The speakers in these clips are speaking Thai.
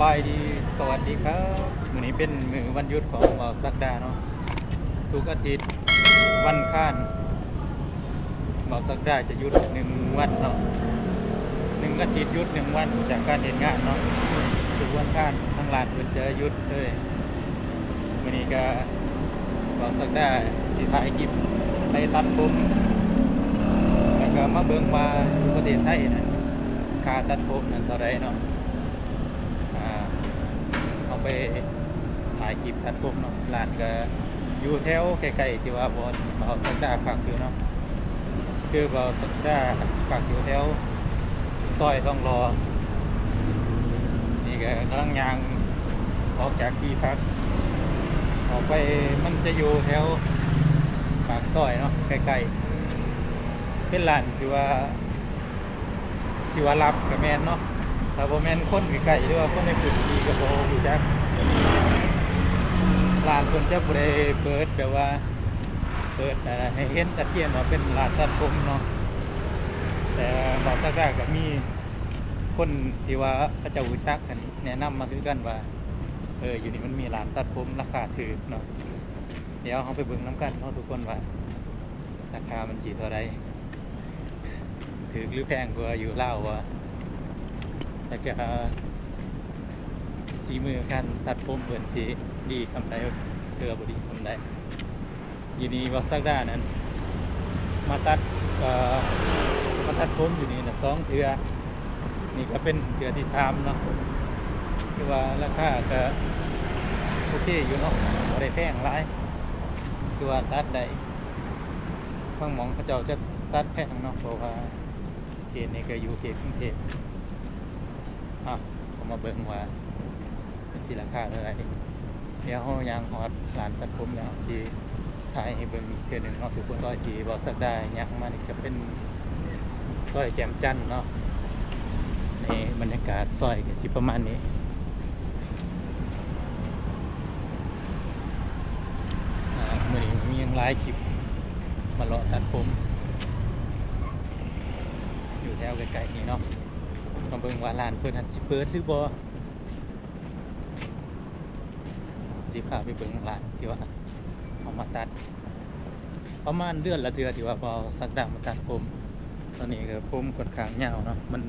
บายดีสวัสดีครับมื้อนี้เป็นมื้อวันหยุดของบ่าวสักดาเนาะทุกอาทิตย์วันอังคารบ่าวสักดาจะหยุด1 วันเนาะ1 อาทิตย์หยุด1 วันจากการเฮ็ดงานเนาะทุกวันอังคารทางร้านเพิ่นจะหยุดเลยมื้อนี้ก็บ่าวสักดาสิถ่ายคลิปไปตัดผมแล้วก็มาเบิ่งว่าอยู่ประเทศไทยน่ะค่าตัดผมนั้นเท่าใดเนาะเอาไปถ่ายคลิปตัดผมเนาะร้านก็อยู่แถวใกล้ๆที่ว่าบ่าวสักดาพักอยู่เนาะคือบ่าวสักดาพักอยู่แถวซอยทองหล่อนี่ก็กำลังย่างออกจากที่พักออกไปมันจะอยู่แถวปากซอยเนาะใกล้ๆเป็นร้านที่ว่าสิว่ารับก็แม่นเนาะถ้าบ่แม่นคนใกล้ๆหรือว่าคนในพื้นที่ก็บ่รู้จักร้านเพิ่นจะบ่ได้เปิดแบบว่าเปิดให้เห็นชัดเจนว่าเป็นร้านตัดผมเนาะแต่บ่าวสักดาก็มีคนที่ว่าเขาเจ้ารู้จักกันแนะนำมาคือกันว่าอยู่นี่มันมีร้านตัดผมราคาถูกเนาะเดี๋ยวเราไปเบิ่งนำกันเนาะทุกคนว่าราคามันสิเท่าใดถูกหรือแพงกว่าอยู่ลาวว่าแล้วก็สีมือการตัดผมเพิ่นสิดีส่ำใดหรือบ่ดีส่ำใดอยู่นี่บ่าวสักดานั้นมาตัดผมอยู่นี่น่ะ2 เทื่อนี่ก็เป็นเทื่อที่3เนาะคือว่าราคาก็โอเคอยู่เนาะบ่ได้แพงหลายคือว่าตัดได้บางหม้องเขาเจ้าจะตัดแพงเนาะเพราะว่าเขตนี้ก็อยู่เขตกรุงเทพผมมาเบิ่งว่าสิราคาเท่าไหร่เดี๋ยวเฮาย่างฮอดร้านตัดผมแล้วสิถ่ายให้เบิ่งอีกเทื่อหนึงเนาะทุกคนซอยที่บ่สักได้ย่างมานี่ก็เป็นซอยแจ่มจันทน์เนาะนี่บรรยากาศซอยก็สิประมาณนี้มื้อนี้มีหลายคลิปมาเลาะตัดผมอยู่แถวใกล้ๆนี่เนาะมาเบิ่งว่าร้านเพิ่นหันสิเปิดหรือบ่สิพาไปเบิ่งร้านที่ว่าเอามาตัดประมาณเดือนละเทื่อที่ว่าบ่สักดามาตัดผมตอนนี้ก็ผมค่อนข้างยาวเนาะมัน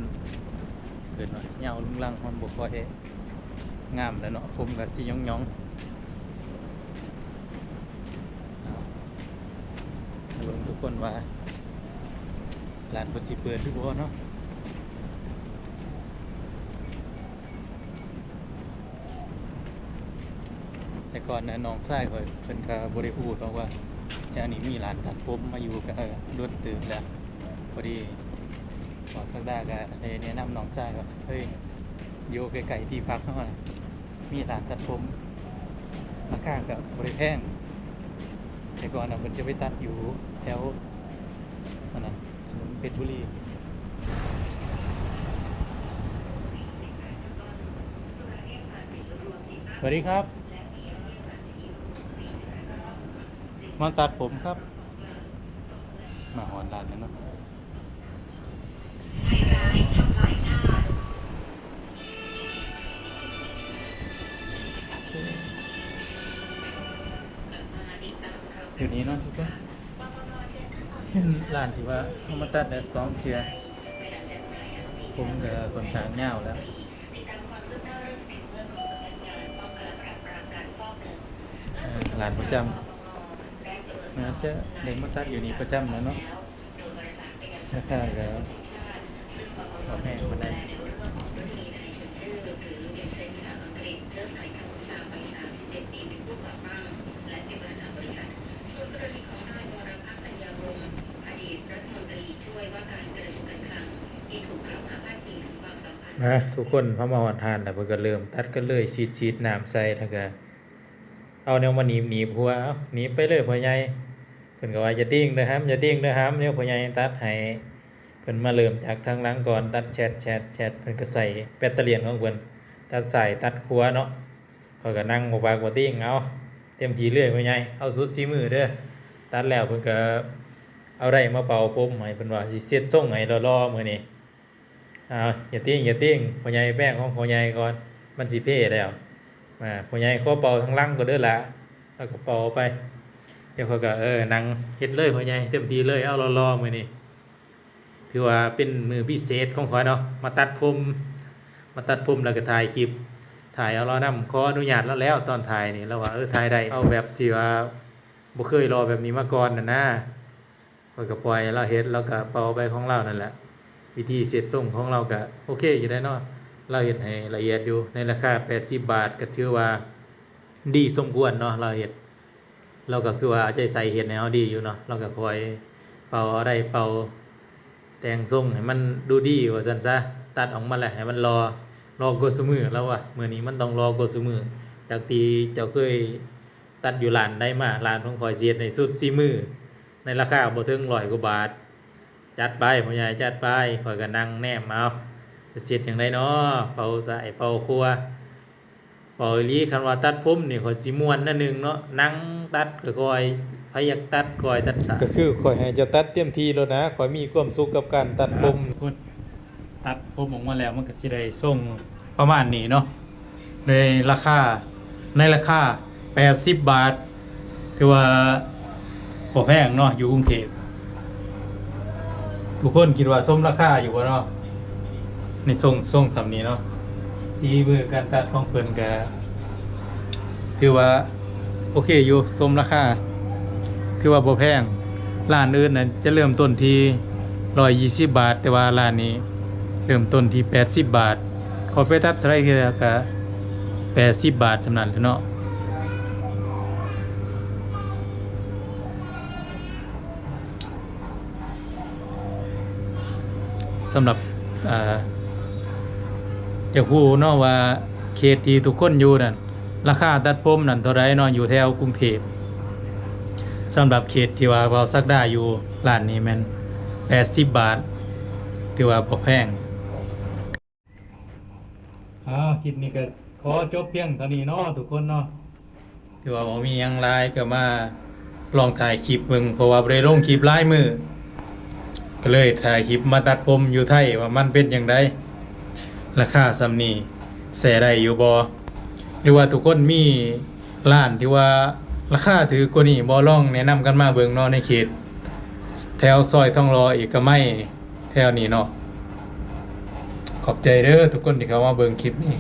เกินว่ายาวลุงลังมันบ่ค่อยงามแล้วเนาะผมก็สิหย่องๆเบิ่งทุกคนว่าร้านเพิ่นสิเปิดหรือบ่เนาะแต่ก่อนนะน้องชายเพิ่นก็บ่ได้ฮู้ตรงว่าแถวนี้มีร้านตัดผมมาอยู่ก็โดนตื่นแล้วพอดีบ่าวสักดาก็ได้แนะนำน้องชายว่าเฮ้ยอยู่ใกล้ๆที่พักเฮาน่ะมีร้านตัดผมราคาก็บ่ได้แพงแต่ก่อนน่ะเพิ่นจะไปตัดอยู่แถวอันนั้นถนนเพชรบุรีสวัสดีครับมาตัดผมครับมาหอนร้านนั้นเนาะอยู่นี้เนาะทุกคนร้านที่ว่าเขามาตัดได้2 เทื่อผมก็ค่อนข้างยาวแล้วร้านประจำน่าจะได้มาตัดอยู่นี่ประจำแล้วเนาะราคาก็บ่แพงปานใดมาทุกคนพอมาหอดทานแล้วเพิ่นก็เริ่มตัดกันเลยฉีดน้ำใส่แล้วก็เอาแนวมาหนีบหัวหนีบไปเลยพ่อใหญ่เพิ่นก็ว่าอย่าติ้งเด้อครับอย่าติ้งเด้อครับเดี๋ยวพ่อใหญ่ตัดให้เพิ่นมาเริ่มจากทางหลังก่อนตัดแชดเพิ่นก็ใส่แบตเตอรี่ของเพิ่นตัดสายตัดขัวเนาะเขาก็นั่งบ่ปากบ่ติ้งเอาเต็มที่เลยพ่อใหญ่เอาสุดฝีมือเด้อตัดแล้วเพิ่นก็เอาได้มาเป่าผมให้เพิ่นว่าสิเซ็ตทรงให้รอๆมื้อนี้อย่าติ้งพ่อใหญ่แป้งของพ่อใหญ่ก่อนม มันสิเพ่แล้วพ่อใหญ่ขอเป่าทั้งหลังก็เด้อละแล้วก็เป่าไปเดี๋ยวเขาก็นั่งเฮ็ดเลยพ่อใหญ่เต็มที่เลยเอารอๆมื้อนี้ถือว่าเป็นมือพิเศษของข้อยเนาะมาตัดผมแล้วก็ถ่ายคลิปถ่ายเอาเรานำขออนุญาตแล้วตอนถ่ายนี่แล้วว่าถ่ายได้เอาแบบที่ว่าบ่เคยรอแบบนี้มาก่อนน่ะนะข้อยก็ปล่อยเราเฮ็ดแล้วก็เป่าไปของเรานั่นแหละวิธีเสร็จทรงของเราก็โอเคอยู่ได้เนาะเราเฮ็ดให้ละเอียดอยู่ในราคา80บาทก็ถือว่าดีสมควรเนาะเราเฮ็ดเราก็คือว่าเอาใจใส่เฮ็ดให้เฮาดีอยู่เนาะเราก็คอยเป่าเอาได้เป่าแต่งทรงให้มันดูดีว่าซั่นซะตัดออกมาแล้วให้มันรอกดซุมื้อแล้วว่ะมื้อนี้มันต้องรอกดซุมื้อจากที่เจ้าเคยตัดอยู่ร้านใดมาร้านของข้อยสิเฮ็ดให้สุด4มื้อในราคาบ่ถึง100กว่าบาทจัดไปพ่อใหญ่จัดไปข้อยก็นั่งแนมเอาจะเสร็จจังได๋เนาะเป่าสายเป่าครัวเป่าอีหลีคันว่าตัดผมนี่ข้อยสิม่วนนั่นนึงเนาะนั่งตัดก็คอยไผอยากตัดคอยตัดสายก็คือข้อยให้เจ้าตัดเต็มที่แล้วนะข้อยมีความสุขกับการตัดผมตัดผมออกมาแล้วมันก็สิได้ทรงประมาณนี้เนาะในราคา80บาทถือว่าบ่แพงเนาะอยู่กรุงเทพทุกคนคิดว่าสมราคาอยู่บ่เนาะในทรงสำนี้เนาะสีมือการตัดของเพิ่นก็ถือว่าโอเคอยู่สมราคาถือว่าบ่แพงร้านอื่นน่ะจะเริ่มต้นที่120บาทแต่ว่าร้านนี้เริ่มต้นที่80บาทขอไปตัดเท่าไหร่ก็80บาทสำนั้นแหละเนาะสำหรับจะฮู้เนาะว่าเขตที่ทุกคนอยู่นั่นราคาตัดผมนั่นเท่าไรเนาะอยู่แถวกรุงเทพสำหรับเขตที่ว่าเราสักได้อยู่ร้านนี้แม่น80บาทถือว่าบ่แพงคลิปนี้ก็ขอจบเพียงเท่านี้เนาะทุกคนเนาะถือว่าบ่มีหยังหลายก็มาลองถ่ายคลิปเบิ่งเพราะว่าบ่ได้ลงคลิปหลายมื้อก็เลยถ่ายคลิปมาตัดผมอยู่ไทยว่ามันเป็นอย่างไรราคาซำนี้แส่ได้อยู่บ่หรือว่าทุกคนมีร้านที่ว่าราคาถือกว่านี้บ่ลองแนะนำกันมาเบิ่งเนาะในเขตแถวซอยทองหล่อเอกมัยแถวนี้เนาะขอบใจเด้อทุกคนที่เข้ามาเบิ่งคลิปนี้